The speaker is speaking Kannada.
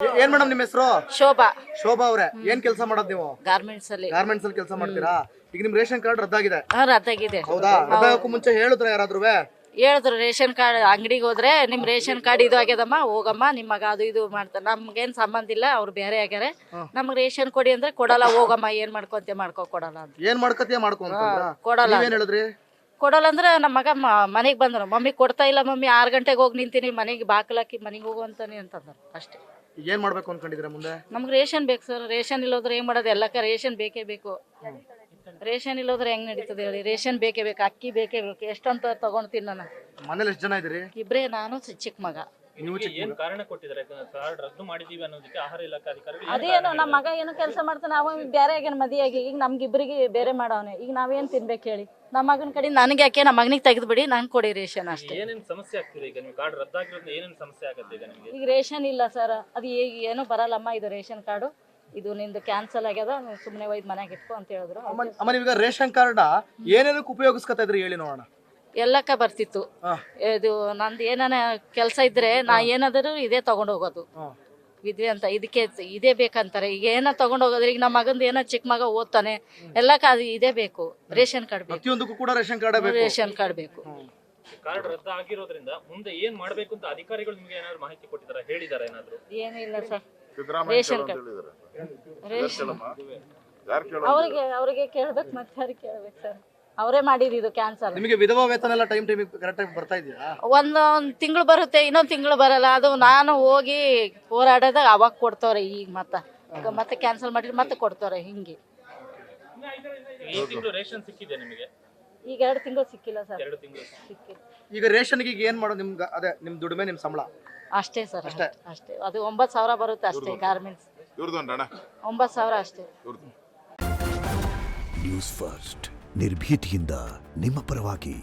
ಏನ್ ಮೇಡಮ್ ನಿಮ್ಮ ಹೆಸರು? ಶೋಭಾ. ಶೋಭಾ ಅವ್ರೆ, ಏನ್ ಕೆಲಸ ಮಾಡೋದು ನೀವು? ಗಾರ್ಮೆಂಟ್ಸ್ ಅಲ್ಲಿ ಕೆಲಸ ಮಾಡ್ತೀರಾ? ಈಗ ನಿಮ್ ರೇಷನ್ ಕಾರ್ಡ್ ರದ್ದಾಗಿದೆ. ರದ್ದಾಗಿದೆ. ಹೌದಾ? ರದ್ದಾಗಕ್ಕೂ ಮುಂಚೆ ಹೇಳಿದ್ರ ಯಾರಾದ್ರೂ? ಹೇಳಿದ್ರು ರೇಷನ್ ಕಾರ್ಡ್ ಅಂಗಡಿಗೆ ಹೋದ್ರೆ ನಿಮ್ ರೇಷನ್ ಕಾರ್ಡ್ ಇದು ಆಗ್ಯದಮ್ಮ, ಹೋಗಮ್ಮ, ನಿಮ್ ಮಗ ಅದು ಇದು ಮಾಡ್ತಾರೆ, ನಮ್ಗೇನ್ ಸಂಬಂಧ ಇಲ್ಲ, ಅವ್ರು ಬೇರೆ ಆಗ್ಯಾರೆ, ನಮ್ಗ್ ರೇಷನ್ ಕೊಡಿ ಅಂದ್ರೆ ಕೊಡಲ್ಲ, ಹೋಗಮ್ಮ, ಏನ್ ಮಾಡ್ಕೊಂತ ಕೊಡಲ್ಲ ಅಂತ. ಏನ್ ಮಾಡ್ಕತಿಯ ಮಾಡ್ಕೊಂತ ಕೊಡಲ್ಲ. ಏನ್ ಹೇಳಿದ್ರಿ? ಕೊಡಲ್ಲ ಅಂದ್ರೆ ನಮ್ಮ ಮಗ ಮನೆಗ್ ಬಂದ್ರು, ಮಮ್ಮಿ ಕೊಡ್ತಾ ಇಲ್ಲ ಮಮ್ಮಿ, 6 ಗಂಟೆಗೆ ಹೋಗಿ ನಿಂತೀನಿ, ಮನೆಗೆ ಬಾಕ್ಲಾಕಿ ಮನೆಗೆ ಹೋಗು ಅಂತಾನೆ ಅಂತಂದ್ರು ಅಷ್ಟೇ. ಏನ್ ಮಾಡ್ಬೇಕು ಅನ್ಕೊಂಡಿದ್ರೆ ಮುಂದೆ? ನಮ್ಗೆ ರೇಷನ್ ಬೇಕು ಸರ್, ರೇಷನ್ ಇಲ್ಲೋದ್ರೆ ಏನ್ ಮಾಡೋದು, ಎಲ್ಲಕ್ಕ ರೇಷನ್ ಬೇಕೇ ಬೇಕು. ರೇಷನ್ ಇಲ್ಲೋದ್ರೆ ಹೆಂಗ್ ನಡೀತದೆ ಹೇಳಿ? ರೇಷನ್ ಬೇಕೇ ಬೇಕು, ಅಕ್ಕಿ ಬೇಕೇ ಬೇಕು, ಎಷ್ಟಂತ ತಗೊಂಡ್ ತಿನ್ನೋಣ. ಮನೇಲಿ ಎಷ್ಟು ಜನ ಇದ್ರಿ? ಇಬ್ರೇ, ನಾನು ಚಿಕ್ಕ ಮಗ. ಏನ್ ಕಾರಣ ಕೊಟ್ಟಿದ್ದಾರೆ ಕಾರ್ಡ್ ರದ್ದು ಮಾಡಿದೀವಿ ಅನ್ನೋದಕ್ಕೆ ಆಹಾರ ಇಲಾಖೆ ಅಧಿಕಾರಿಗಳು? ಅದೇನು ನಮ್ಮ ಮಗ ಏನೋ ಕೆಲಸ ಮಾಡ್ತಾನೆ, ಅವ ಬೇರೆ ಆಗ್ಯಾನ ಮದಿಯಾಗಿ, ಈಗ ನಮ್ಗಿಬ್ರಿಗೆ ಬೇರೆ ಮಾಡವನೆ, ಈಗ ನಾವೇನ್ ತಿನ್ಬೇಕು ಹೇಳಿ? ನಮ್ಮ ಮಗನ ಕಡೆ ನನಗೆ ಯಾಕೆ, ನಮ್ಮ ಮಗನಿಗೆ ತೆಗೆದು ಬಿಡಿ, ನಾನು ಕೊಡಿ ರೇಷನ್ ಅಷ್ಟೇ. ಏನೇನ್ ಸಮಸ್ಯೆ ಆಗ್ತಿದೆ ಈಗ? ನಿಮ್ ಕಾರ್ಡ್ ರದ್ದಾಗಿರೋದ್ರಿಂದ ಏನೇನ್ ಸಮಸ್ಯೆ ಆಗುತ್ತೆ ಈಗ ನಿಮ್ಗೆ? ಈಗ ರೇಷನ್ ಇಲ್ಲ ಸರ್, ಅದು ಈಗ ಏನೂ ಬರಲ್ಲಮ್ಮ, ಇದು ರೇಷನ್ ಕಾರ್ಡು ಇದು ನಿಂದು ಕ್ಯಾನ್ಸಲ್ ಆಗ್ಯದ, ಸುಮ್ಮನೆ ಒಯ್ದು ಮನೆಗೆ ಇಟ್ಕೊ ಅಂತ ಹೇಳಿದ್ರು. ಅಮ್ಮ ನೀವೀಗ ರೇಷನ್ ಕಾರ್ಡ್ ಏನೇನಕ್ಕೆ ಉಪಯೋಗಿಸ್ಕೊತಾ ಇದ್ರಿ ಹೇಳಿ ನೋಡೋಣ. ಎಲ್ಲಕ್ಕ ಬರ್ತಿತ್ತು. ಇದು ನಂದು ಏನಾನ ಕೆಲಸ ಇದ್ರೆ ನಾ ಏನಾದರೂ ಇದೇ ತಗೊಂಡು ಹೋಗೋದು, ವಿದ್ವೆ ಅಂತ, ಇದಕ್ಕೆ ಇದೇ ಬೇಕಂತಾರೆ. ಈಗ ಏನೋ ತಗೊಂಡು ಹೋಗೋದ್ರೆ, ಈಗ ನಮ್ಮ ಮಗಂದು ಏನೋ ಚಿಕ್ಕ ಮಗ ಓದ್ತಾನೆ, ಎಲ್ಲಕ್ಕ ಅದು ಇದೇ ಬೇಕು, ರೇಷನ್ ಕಾರ್ಡ್ ಬೇಕು. ಪ್ರತಿಯೊಂದಕ್ಕೂ ಕೂಡ ರೇಷನ್ ಕಾರ್ಡ್ ಬೇಕು. ರೇಷನ್ ಕಾರ್ಡ್ ಬೇಕು. ಕಾರ್ಡ್ ರದ್ದು ಆಗಿರೋದ್ರಿಂದ ಮುಂದೆ ಏನ್ ಮಾಡ್ಬೇಕು ಅಂತ ಅಧಿಕಾರಿಗಳು ನಿಮ್ಗೆ ಏನಾದ್ರು ಮಾಹಿತಿ ಕೊಟ್ಟಿದ್ದಾರೆ, ಹೇಳಿದಾರೆ ಏನಾದ್ರು? ಏನೂ ಇಲ್ಲ ಸರ್. ರೇಷನ್ ಕಾರ್ಡ್ ಅವ್ರಿಗೆ ಕೇಳ್ಬೇಕು, ಮತ್ತೆ ಯಾರಿಗೆ ಕೇಳ್ಬೇಕು ಸರ್? ಅವರೇ ಮಾಡಿದ್ದು ಕ್ಯಾನ್ಸಲ್. ನಿಮಗೆ ವಿಧವಾ ವೇತನ ಎಲ್ಲ ಟೈಮ್ ಕರೆಕ್ಟ್ ಆಗಿ ಬರ್ತಾ ಇದೆಯಾ? ಒಂದೊಂದು ತಿಂಗಳು ಬರುತ್ತೆ, ಇನ್ನೊಂದು ತಿಂಗಳು ಬರಲ್ಲ. ಅದು ನಾನು ಹೋಗಿ ಹೋರಾಡೋದಾಗ ಅವಾಗ ಕೊಡ್ತವ್ರೆ, ಈಗ ಮತ್ತೆ ಕ್ಯಾನ್ಸಲ್ ಮಾಡಿದ್ರೆ ಮತ್ತೆ ಕೊಡ್ತವ್ರೆ, ಹಿಂಗೆ. ಈ ತಿಂಗಳು ರೇಷನ್ ಸಿಕ್ಕಿದೆ ನಿಮಗೆ? ಈಗ 2 ತಿಂಗಳು ಸಿಕ್ಕಿಲ್ಲ ಸರ್. 2 ತಿಂಗಳು ಸಿಕ್ಕಿಲ್ಲ. ಈಗ ರೇಷನ್ಗೆ ಏನ್ ಮಾಡೋದು? ನಿಮ್ಗೆ ಅದೇ ನಿಮ್ ದುಡಿಮೆ, ನಿಮ್ ಸಂಬಳ ಅಷ್ಟೇ ಸರ್, ಅಷ್ಟೇ. ಅದು 9,000 ಬರುತ್ತೆ ಅಷ್ಟೇ. ಗಾರ್ಮೆಂಟ್ಸ್ 9,000 ಅಷ್ಟೇ. ನ್ಯೂಸ್ ಫಸ್ಟ್ ನಿರ್ಭೀತಿಯಿಂದ ನಿಮ್ಮ ಪರವಾಗಿ.